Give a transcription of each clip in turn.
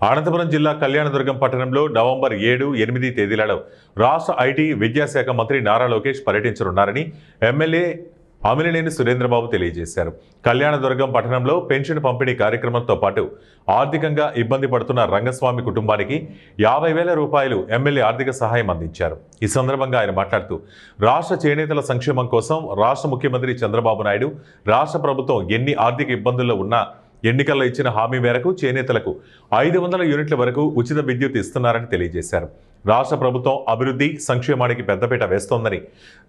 అనంతపురం జిల్లా కళ్యాణదుర్గం పట్టణంలో నవంబర్ 7, 8 తేదీలలో రాష్ట్ర ఐటీ విద్యాశాఖ మంత్రి నారా లోకేష్ పర్యటించనున్నారని ఎమ్మెల్యే అమిలినేని సురేంద్రబాబు తెలియజేశారు. కళ్యాణదుర్గం పట్టణంలో పెన్షన్ పంపిణీ కార్యక్రమంతో పాటు ఆర్థికంగా ఇబ్బంది పడుతున్న రంగస్వామి కుటుంబానికి 50,000 రూపాయలు ఎమ్మెల్యే ఆర్థిక సహాయం అందించారు. ఈ సందర్భంగా ఆయన మాట్లాడుతూ రాష్ట్ర చేనేతల సంక్షేమం కోసం రాష్ట్ర ముఖ్యమంత్రి చంద్రబాబు నాయుడు రాష్ట్ర ప్రభుత్వం ఎన్ని ఆర్థిక ఇబ్బందుల్లో ఉన్నా ఎన్నికల్లో ఇచ్చిన హామీ మేరకు చేనేతలకు 500 యూనిట్ల వరకు ఉచిత విద్యుత్ ఇస్తున్నారని తెలియజేశారు. రాష్ట్ర ప్రభుత్వం అభివృద్ధి సంక్షేమానికి పెద్దపీట వేస్తోందని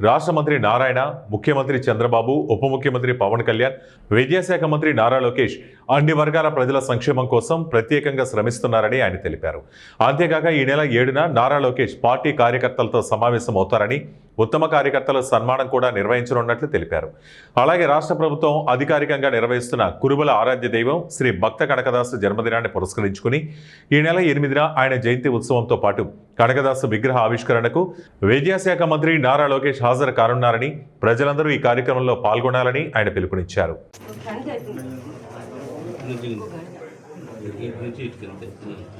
రాష్ట్ర మంత్రి నారాయణ, ముఖ్యమంత్రి చంద్రబాబు, ఉప ముఖ్యమంత్రి పవన్ కళ్యాణ్, విద్యాశాఖ మంత్రి నారా లోకేష్ అన్ని వర్గాల ప్రజల సంక్షేమం కోసం ప్రత్యేకంగా శ్రమిస్తున్నారని ఆయన తెలిపారు. అంతేకాక ఈ నెల 7న నారా లోకేష్ పార్టీ కార్యకర్తలతో సమావేశమవుతారని, ఉత్తమ కార్యకర్తల సన్మానం కూడా నిర్వహించనున్నట్లు తెలిపారు. అలాగే రాష్ట్ర ప్రభుత్వం అధికారికంగా నిర్వహిస్తున్న కురుబల ఆరాధ్య దైవం శ్రీ భక్త కనకదాసు జన్మదినాన్ని పురస్కరించుకుని ఈ నెల 8న ఆయన జయంతి ఉత్సవంతో పాటు కనకదాసు విగ్రహ ఆవిష్కరణకు విద్యాశాఖ మంత్రి నారా లోకేష్ హాజరు కానున్నారని, ప్రజలందరూ ఈ కార్యక్రమంలో పాల్గొనాలని ఆయన పిలుపునిచ్చారు.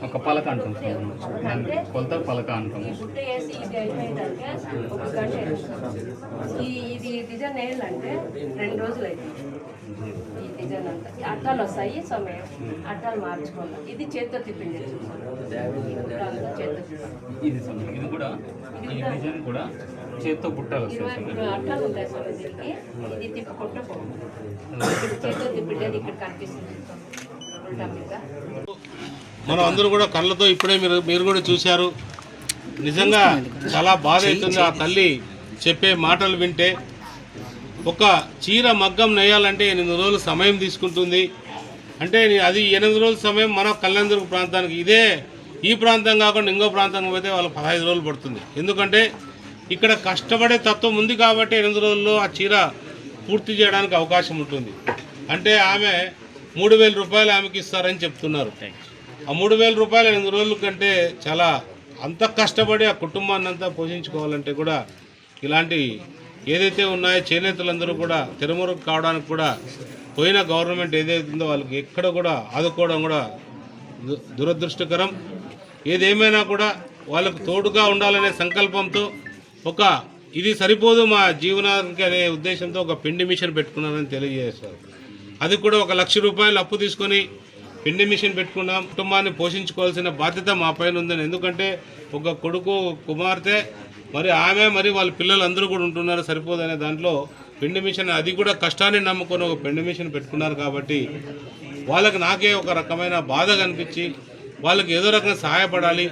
ఒక పలక అంటాం, కొలత పలక అంటాం. ఇది డిజైన్ వేయాలంటే 2 రోజులు అవుతుంది. ఈ డిజైన్ అంతా అట్టాలు వస్తాయి, సమయం అట్టాలు మార్చుకోవాలి. ఇది చేత్తో తిప్పింది, ఇది కూడా ఈ డిజైన్ కూడా చేత్తో బుట్టాలు అట్టాలు ఉంటాయి సార్. దీనికి ఇది తిప్పుకుంటూ చేత్తో తిప్పిండేది ఇక్కడ కనిపిస్తుంది. మనం అందరూ కూడా కళ్ళతో ఇప్పుడే మీరు కూడా చూశారు. నిజంగా చాలా బాధ అవుతుంది ఆ తల్లి చెప్పే మాటలు వింటే. ఒక చీర మగ్గం నేయాలంటే 8 రోజులు సమయం తీసుకుంటుంది. అంటే అది 8 రోజుల సమయం మన కళ్యాణదుర్గ ప్రాంతానికి, ఈ ప్రాంతం కాకుండా ఇంకో ప్రాంతానికి పోతే వాళ్ళకి 15 రోజులు పడుతుంది. ఎందుకంటే ఇక్కడ కష్టపడే తత్వం ఉంది కాబట్టి 8 రోజుల్లో ఆ చీర పూర్తి చేయడానికి అవకాశం ఉంటుంది. అంటే ఆమె 3,000 రూపాయలు ఆమెకి ఇస్తారని చెప్తున్నారు. ఆ 3,000 రూపాయలు 8 రోజుల కంటే చాలా అంత కష్టపడి ఆ కుటుంబాన్ని అంతా పోషించుకోవాలంటే కూడా ఇలాంటి ఏదైతే ఉన్నాయో చేనేతలందరూ కూడా తెరమరుగు కావడానికి కూడా పోయిన గవర్నమెంట్ ఏదైతుందో వాళ్ళకి ఎక్కడ కూడా ఆదుకోవడం కూడా దురదృష్టకరం. ఏదేమైనా కూడా వాళ్ళకు తోడుగా ఉండాలనే సంకల్పంతో ఇది సరిపోదు మా జీవనానికి అనే ఉద్దేశంతో ఒక పిండి మిషన్ పెట్టుకున్నారని తెలియజేశారు. అది కూడా 1,00,000 రూపాయలు అప్పు తీసుకొని పిండి మిషన్ పెట్టుకున్నాం. కుటుంబాన్ని పోషించుకోవాల్సిన బాధ్యత మా పైన ఉందని. ఎందుకంటే ఒక కొడుకు, కుమార్తె, మరి వాళ్ళ పిల్లలు అందరూ కూడా ఉంటున్నారు, సరిపోదనే దాంట్లో పిండి మిషన్, అది కూడా కష్టాన్ని నమ్ముకొని ఒక పిండి మిషన్ పెట్టుకున్నారు. కాబట్టి వాళ్ళకి నాకే ఒక రకమైన బాధ కనిపించి వాళ్ళకి ఏదో రకంగా సహాయపడాలి.